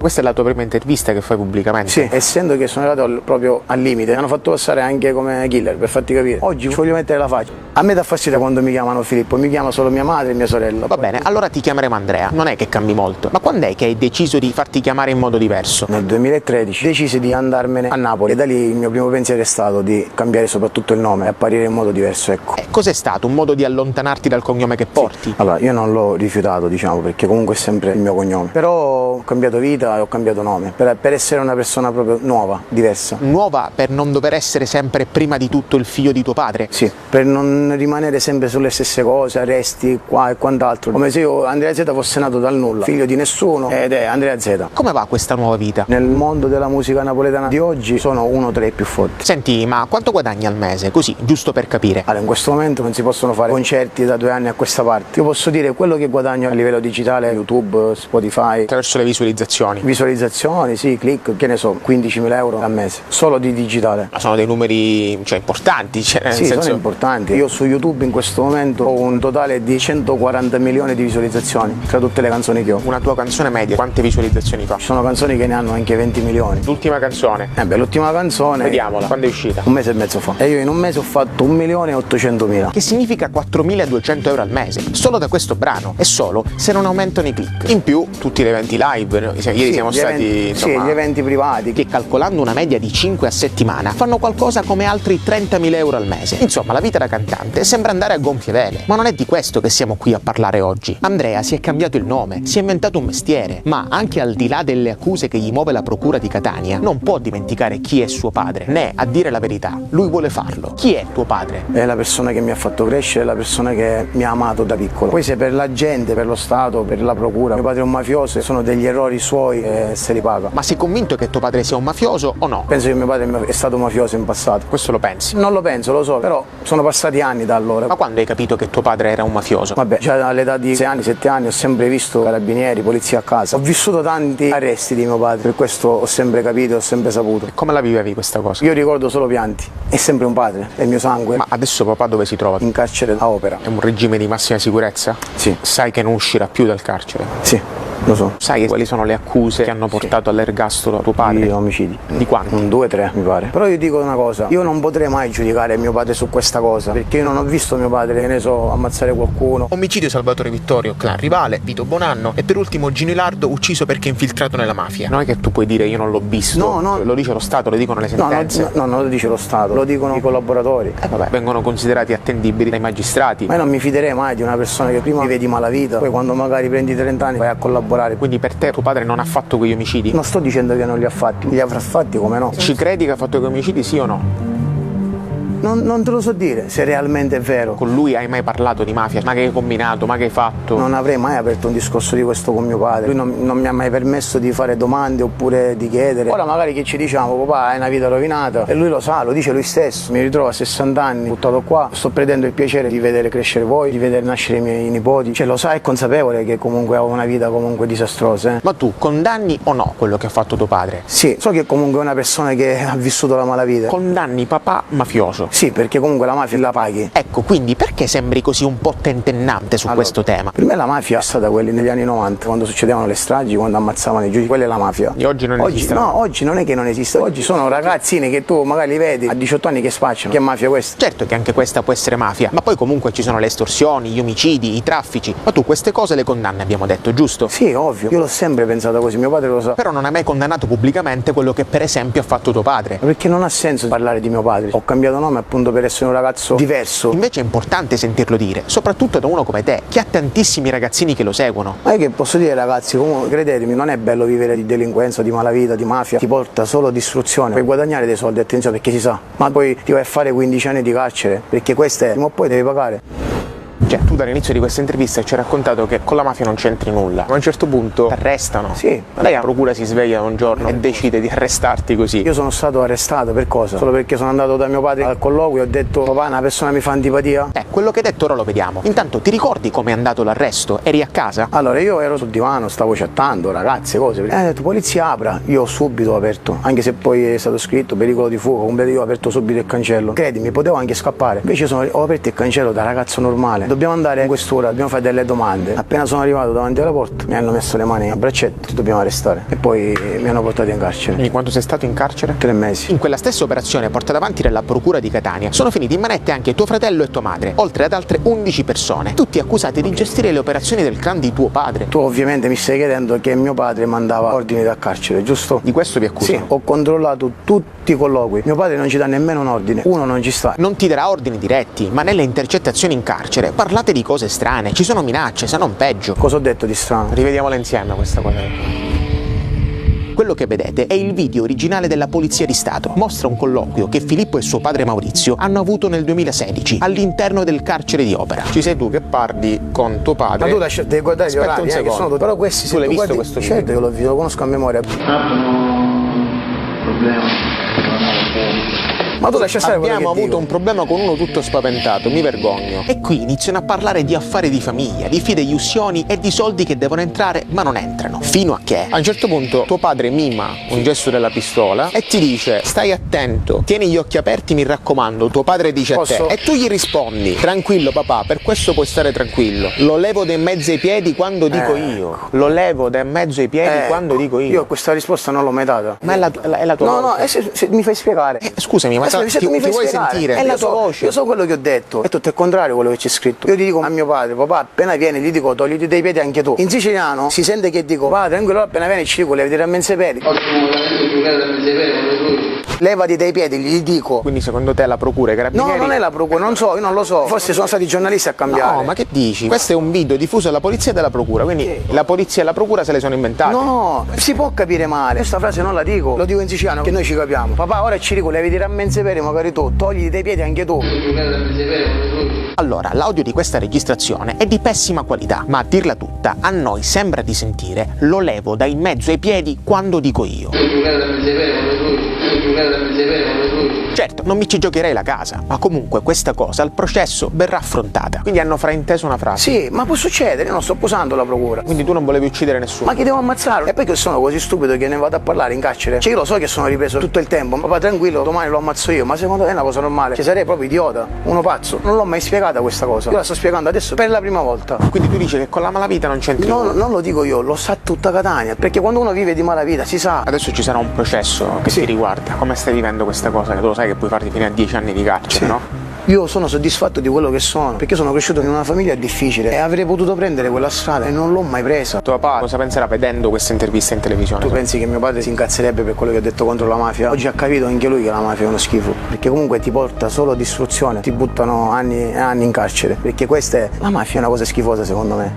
Questa è la tua prima intervista che fai pubblicamente? Sì, essendo che sono arrivato proprio al limite, mi hanno fatto passare anche come killer, per farti capire. Oggi ci voglio mettere la faccia. A me dà fastidio quando mi chiamano Filippo, mi chiama solo mia madre e mia sorella. Va bene, allora ti chiameremo Andrea, non è che cambi molto. Ma quando è che hai deciso di farti chiamare in modo diverso? Nel 2013 decisi di andarmene a Napoli e da lì il mio primo pensiero è stato di cambiare soprattutto il nome e apparire in modo diverso, ecco. Cos'è stato? Un modo di allontanarti dal cognome che porti? Allora, io non l'ho rifiutato, diciamo, perché comunque è sempre il mio cognome. Però ho cambiato vita e ho cambiato nome, per essere una persona proprio nuova, diversa. Nuova per non dover essere sempre prima di tutto il figlio di tuo padre? Sì, per non rimanere sempre sulle stesse cose, arresti qua e quant'altro. Come se io, Andrea Z, fosse nato dal nulla, figlio di nessuno, ed è Andrea Z. Come va questa nuova vita? Nel mondo della musica napoletana di oggi sono uno tra i più forti. Senti, ma quanto guadagni al mese? Così, giusto per capire. Allora, in questo momento non si possono fare concerti da 2 anni a questa parte. Io posso dire quello che guadagno a livello digitale, YouTube, Spotify. Attraverso le visualizzazioni? Visualizzazioni, sì, click, che ne so, 15.000 euro al mese, solo di digitale. Ma sono dei numeri, cioè, importanti, cioè, nel sì, senso... sono importanti. Io su YouTube in questo momento ho un totale di 140 milioni di visualizzazioni tra tutte le canzoni che ho. Una tua canzone media, quante visualizzazioni fa? Ci sono canzoni che ne hanno anche 20 milioni. L'ultima canzone? L'ultima canzone... Vediamola, quando è uscita? 1 mese e mezzo fa. E io in un mese ho fatto 1.800.000. Che significa 4.200 euro al mese, solo da questo brano, e solo se non aumentano i click. In più, tutti gli eventi live, ieri sì, siamo stati... insomma, sì, gli eventi privati. Che calcolando una media di 5 a settimana, fanno qualcosa come altri 30.000 euro al mese. Insomma, la vita da cantante sembra andare a gonfie vele. Ma non è di questo che siamo qui a parlare oggi. Andrea si è cambiato il nome, si è inventato un mestiere, ma anche al di là delle accuse che gli muove la procura di Catania, non può dimenticare chi è suo padre, né, a dire la verità, lui vuole farlo. Chi è tuo padre? È la persona che mi ha fatto crescere, la persona che mi ha amato da piccolo. Poi se per la gente, per lo Stato, per la procura, mio padre è un mafioso, sono degli errori suoi e se li paga. Ma sei convinto che tuo padre sia un mafioso o no? Penso che mio padre è stato mafioso in passato. Questo lo pensi? Non lo penso, lo so, però sono passati anni da allora. Ma quando hai capito che tuo padre era un mafioso? Vabbè, già all'età di 6 anni, 7 anni ho sempre visto carabinieri, polizia a casa. Ho vissuto tanti arresti di mio padre, per questo ho sempre capito, ho sempre saputo. E come la vivevi questa cosa? Io ricordo solo pianti. È sempre un padre, è il mio sangue. Ma adesso papà dove si trova? In carcere a Opera. È un regime di massima sicurezza? Sì. Sai che non uscirà più dal carcere? Sì, lo so. Sai quali sono le accuse che hanno portato all'ergastolo a tuo padre? Di omicidi. Di quanti? 2 o 3 mi pare. Però io dico una cosa, io non potrei mai giudicare mio padre su questa cosa, perché io non ho visto mio padre, che ne so, ammazzare qualcuno. Omicidio Salvatore Vittorio, clan rivale, Vito Bonanno e per ultimo Gino Ilardo ucciso perché infiltrato nella mafia. Non è che tu puoi dire io non l'ho visto. No. Lo dice lo Stato, lo dicono le sentenze. No, non lo dice lo Stato, lo dicono i collaboratori. Vabbè, vengono considerati attendibili dai magistrati. Ma io non mi fiderei mai di una persona che prima vive di malavita, poi quando magari prendi 30 anni vai a collaborare. Quindi per te tuo padre non ha fatto quegli omicidi? Non sto dicendo che non li ha fatti, li avrà fatti, come no. Ci credi che ha fatto quegli omicidi, sì o no? Non te lo so dire se realmente è vero. Con lui hai mai parlato di mafia? Ma che hai combinato? Ma che hai fatto? Non avrei mai aperto un discorso di questo con mio padre. Lui non mi ha mai permesso di fare domande oppure di chiedere. Ora magari che ci diciamo, papà hai una vita rovinata, e lui lo sa, lo dice lui stesso. Mi ritrovo a 60 anni buttato qua, sto prendendo il piacere di vedere crescere voi, di vedere nascere i miei nipoti. Cioè lo sa, è consapevole che comunque ho una vita comunque disastrosa. Ma tu condanni o no quello che ha fatto tuo padre? Sì, so che comunque è una persona che ha vissuto la malavita. Condanni papà mafioso? Sì, perché comunque la mafia la paghi. Ecco, quindi perché sembri così un po' tentennante su questo tema? Per me la mafia è stata quella negli anni 90, quando succedevano le stragi, quando ammazzavano i giudici, quella è la mafia. E oggi non esiste? No, oggi non è che non esiste, oggi sono ragazzini che tu magari li vedi a 18 anni che spacciano. Che mafia questa? Certo che anche questa può essere mafia, ma poi comunque ci sono le estorsioni, gli omicidi, i traffici. Ma tu queste cose le condanni, abbiamo detto, giusto? Sì, ovvio, io l'ho sempre pensato così, mio padre lo sa. Però non hai mai condannato pubblicamente quello che per esempio ha fatto tuo padre? Perché non ha senso parlare di mio padre. Ho cambiato nome appunto per essere un ragazzo diverso. Invece è importante sentirlo dire, soprattutto da uno come te, che ha tantissimi ragazzini che lo seguono. Ma è che posso dire ragazzi, comunque credetemi, non è bello vivere di delinquenza, di malavita, di mafia, ti porta solo distruzione. Puoi guadagnare dei soldi, attenzione, perché si sa, ma poi ti vai a fare 15 anni di carcere, perché queste prima o poi devi pagare. Cioè, tu dall'inizio di questa intervista ci hai raccontato che con la mafia non c'entri nulla. Ma a un certo punto ti arrestano. Sì. Lei la procura si sveglia un giorno e decide di arrestarti così. Io sono stato arrestato per cosa? Solo perché sono andato da mio padre al colloquio e ho detto papà una persona mi fa antipatia? Quello che hai detto ora lo vediamo. Intanto ti ricordi com'è andato l'arresto? Eri a casa? Allora io ero sul divano, stavo chattando, ragazze, cose. Ha detto polizia apra, io ho subito aperto, anche se poi è stato scritto pericolo di fuoco, io ho aperto subito il cancello. Credimi, potevo anche scappare. Invece ho aperto il cancello da ragazzo normale. dobbiamo andare in questura, dobbiamo fare delle domande. Appena sono arrivato davanti alla porta mi hanno messo le mani a braccetto, dobbiamo arrestare, e poi mi hanno portato in carcere. Quindi quanto sei stato in carcere? 3 mesi. In quella stessa operazione portata avanti dalla procura di Catania sono finiti in manette anche tuo fratello e tua madre, oltre ad altre 11 persone, tutti accusati di gestire le operazioni del clan di tuo padre. Tu ovviamente mi stai chiedendo che mio padre mandava ordini da carcere, giusto? Di questo vi accuso? Sì, ho controllato tutti i colloqui. Mio padre non ci dà nemmeno un ordine, uno non ci sta. Non ti darà ordini diretti, ma nelle intercettazioni in carcere parlate di cose strane, ci sono minacce, se non peggio. Cosa ho detto di strano? Rivediamola insieme questa cosa. Quello che vedete è il video originale della Polizia di Stato. Mostra un colloquio che Filippo e suo padre Maurizio hanno avuto nel 2016 all'interno del carcere di Opera. Ci sei tu che parli con tuo padre. Ma tu devi guardare gli orari, un secondo. che sono... Però questi tu l'hai visto guardi... questo video? Certo che l'ho visto, lo conosco a memoria. Ma tu lascia stare quello che Abbiamo avuto dico. un problema con uno tutto spaventato, mi vergogno. E qui iniziano a parlare di affari di famiglia, di fideiussioni e di soldi che devono entrare ma non entrano. Fino a che a un certo punto tuo padre mima un gesto della pistola e ti dice: stai attento, tieni gli occhi aperti, mi raccomando. Tuo padre dice Posso? a te, e tu gli rispondi: tranquillo papà, per questo puoi stare tranquillo. Lo levo da in mezzo ai piedi quando dico io. Lo levo da in mezzo ai piedi quando dico io. Io questa risposta non l'ho mai data. Ma è la tua No, voce. no, se mi fai spiegare. Scusami, ma Aspetta, ti mi fai vuoi spiegare. sentire? È la tua voce. Io so quello che ho detto. È tutto il contrario quello che c'è scritto. Io ti dico a mio padre: papà, appena viene gli dico togliti dai piedi anche tu. In siciliano si sente che dico: padre, tranquillo, appena viene ci dico levati da mezzo ai piedi. Levati dai piedi, gli dico. Quindi secondo te la procura e i carabinieri? No, non è la procura, non so, io non lo so. Forse sono stati i giornalisti a cambiare. No, ma che dici? Questo è un video diffuso dalla polizia e dalla procura, quindi la polizia e la procura se le sono inventate. No, si può capire male. Questa frase non la dico, lo dico in siciliano che noi ci capiamo. Papà, ora ci dico, levati da mezzo ai piedi magari tu, togliti dai piedi anche tu. Allora, l'audio di questa registrazione è di pessima qualità, ma a dirla tutta, a noi sembra di sentire lo levo dai mezzo ai piedi quando dico io. Certo, non mi ci giocherei la casa, ma comunque questa cosa al processo verrà affrontata. Quindi hanno frainteso una frase. Sì, ma può succedere, io non sto posando la procura. Quindi tu non volevi uccidere nessuno. Ma che devo ammazzare? E poi che sono così stupido che ne vado a parlare in carcere? Cioè io lo so che sono ripreso tutto il tempo. Papà, tranquillo, domani lo ammazzo io. Ma secondo te è una cosa normale? Cioè sarei proprio idiota, uno pazzo. Non l'ho mai spiegata questa cosa. Io la sto spiegando adesso per la prima volta. Quindi tu dici che con la malavita non c'entri No, non lo dico io, lo sa tutta Catania. Perché quando uno vive di malavita si sa. Adesso ci sarà un processo che ti riguarda. Come stai vivendo questa cosa? Che tu lo sai che puoi farti fino a 10 anni di carcere, no? Io sono soddisfatto di quello che sono, perché sono cresciuto in una famiglia difficile e avrei potuto prendere quella strada e non l'ho mai presa. Tuo papà cosa penserà vedendo questa intervista in televisione? Tu pensi che mio padre si incazzerebbe per quello che ho detto contro la mafia? Oggi ha capito anche lui che la mafia è uno schifo, perché comunque ti porta solo a distruzione, ti buttano anni e anni in carcere, perché questa è... la mafia è una cosa schifosa secondo me.